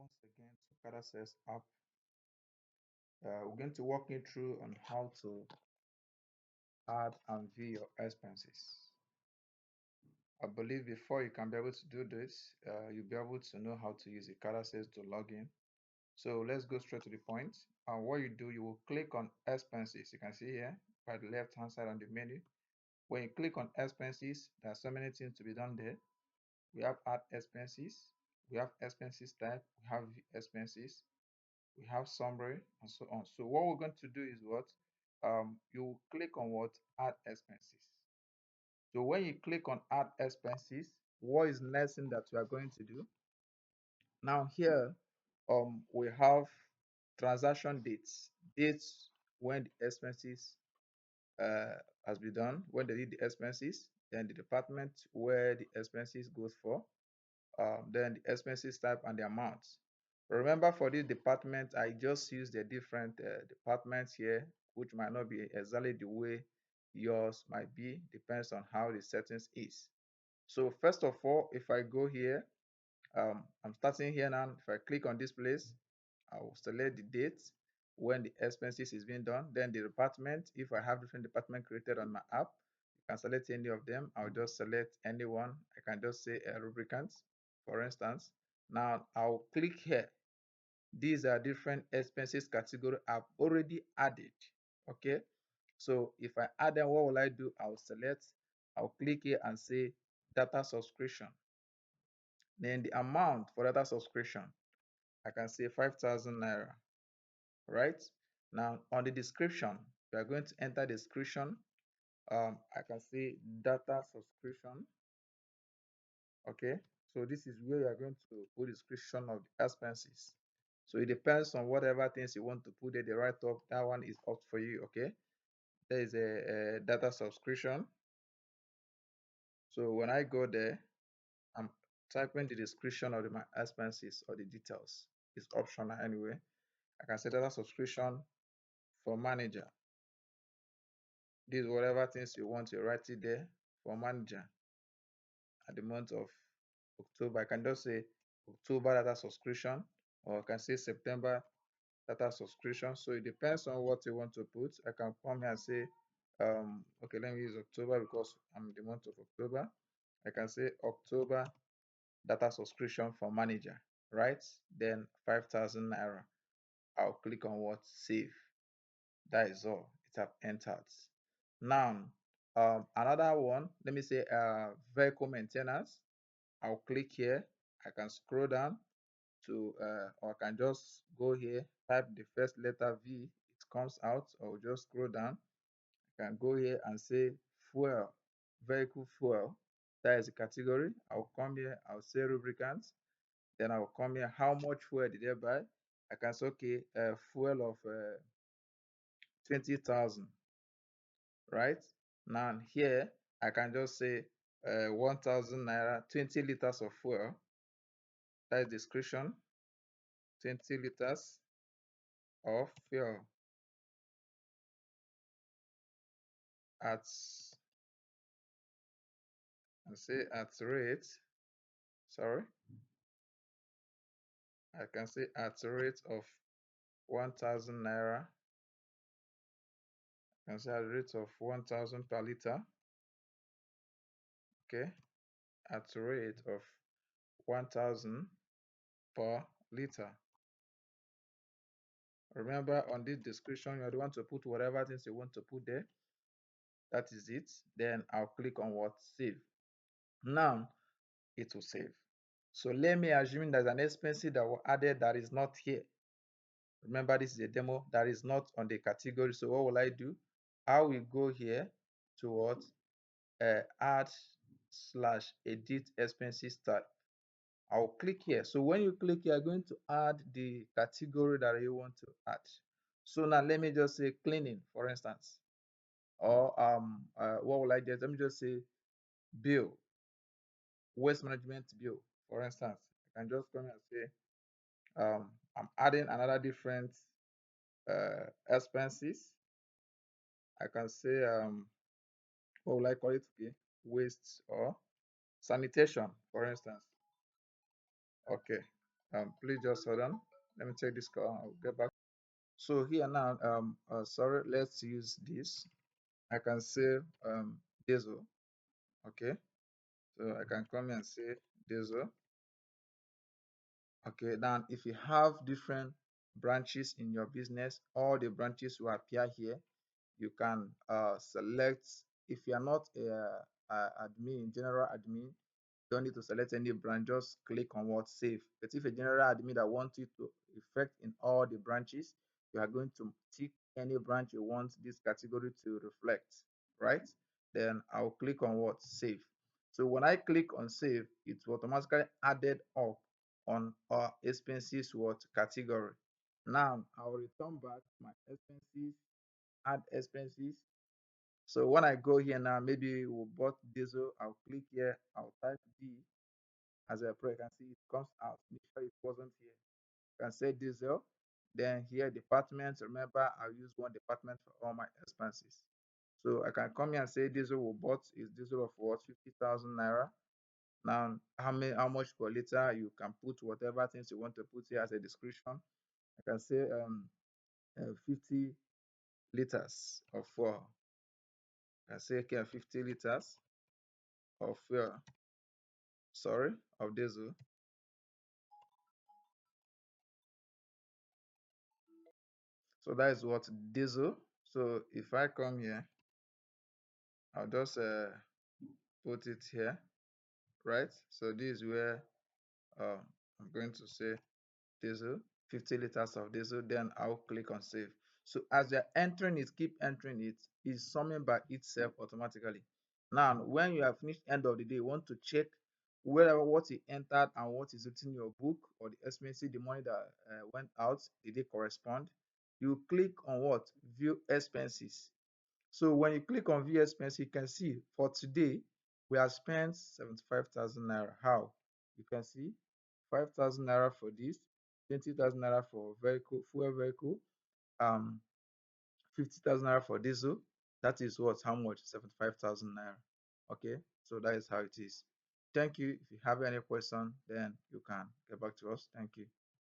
once again to KADASALES app. We're going to walk you through on how to add and view your expenses. I believe before you can be able to do this, you'll be able to know how to use the KADASALES to log in. So let's go straight to the point. And what you do, you will click on expenses. You can see here by the left hand side on the menu. When you click on expenses, there are so many things to be done there. We have add expenses, we have expenses type, we have expenses, we have summary, and so on. So what we're going to do is what? You click on what? Add expenses. So when you click on add expenses, what is next thing that we are going to do? Now here, we have transaction dates when the expenses uh, has been done, when they did the expenses, then the department where the expenses goes for, then the expenses type and the amount. Remember, for this department, I just used the different departments here, which might not be exactly the way yours might be, depends on how the settings is. So first of all, if I go here, I'm starting here now. If I click on this place, I will select the date when the expenses is being done. Then the department, if I have different department created on my app, you can select any of them. I'll just select any one. I can just say lubricants, for instance. Now I'll click here. These are different expenses category I've already added. Okay. So if I add them, what will I do? I'll click here and say data subscription. Then the amount for data subscription, I can say 5,000 naira, right? Now on the description, we are going to enter description. I can say data subscription. Okay, so this is where you are going to put description of the expenses. So it depends on whatever things you want to put there, the write up, that one is up for you. Okay, there is a data subscription. So when I go there, I'm typing the description of my expenses or the details. It's optional anyway. I can say data subscription for manager. This whatever things you want to write it there for manager at the month of October. I can just say October data subscription, or I can say September data subscription. So it depends on what you want to put. I can come here and say, okay, let me use October because I'm in the month of October. I can say October data subscription for manager, right? Then 5,000 naira. I'll click on what? Save. That is all. It have entered. Now, another one, let me say vehicle maintenance. I'll click here. I can scroll down to, or I can just go here, type the first letter V, it comes out, or just scroll down. I can go here and say fuel, vehicle fuel. That is the category. I'll come here, I'll say lubricants. Then I'll come here, how much fuel did I buy? I can say, okay, fuel of 20,000, right? Now here, I can just say 1,000 naira, 20 liters of fuel. That is description, 20 liters of fuel at, and say at rate, sorry, I can say at rate of 1,000 naira. I can say at rate of 1,000 per liter. Okay, at rate of 1,000 per liter. Remember, on this description, you want to put whatever things you want to put there. That is it. Then I'll click on what? Save. Now it will save. So let me assume there's an expense that was added that is not here. Remember, this is a demo that is not on the category. So what will I do? I will go here to what? Add slash edit expenses type. I'll click here. So when you click, you are going to add the category that you want to add. So now let me just say cleaning, for instance, or what will I just? Let me just say bill, waste management bill, for instance. I can just come and say I'm adding another different expenses. I can say what will I call it? Okay, waste or sanitation, for instance. Okay. Please just hold on. Let me take this call. I'll get back. So here now, sorry, let's use this. I can say diesel. Okay. So I can come here and say diesel. Okay. Then if you have different branches in your business, all the branches will appear here. You can select, if you are not admin, general admin, don't need to select any branch, just click on what save. But if a general admin that wants you to effect in all the branches, you are going to tick any branch you want this category to reflect, right? Then I'll click on what save. So when I click on save, it will automatically added up on our expenses what category. Now I'll return back my expenses, add expenses. So when I go here now, maybe we bought diesel, I'll click here, I'll type D. As I pray, you can see it comes out. Initially, it wasn't here. You can say diesel. Then here, departments. Remember, I use one department for all my expenses. So I can come here and say diesel we bought is diesel of what 50,000 naira. Now, how much per liter? You can put whatever things you want to put here as a description. I can say 50 liters of fuel. I can say okay, 50 liters of fuel. Sorry, of diesel. So that is what diesel. So if I come here, I'll just put it here, right? So this is where uh, I'm going to say diesel, 50 liters of diesel, then I'll click on save. So as you're entering it, keep entering it, it's summing by itself automatically. Now, when you have finished end of the day, you want to check whether what you entered and what is written in your book or the expenses, the money that went out, did they correspond? You click on what? View expenses. So when you click on view expense, you can see for today, we have spent 75,000 naira. How? You can see 5,000 naira for this, 20,000 naira for vehicle, fuel vehicle, um, 50,000 naira for diesel. That is what? How much? 75,000 naira. Okay, so that is how it is. Thank you. If you have any question, then you can get back to us. Thank you.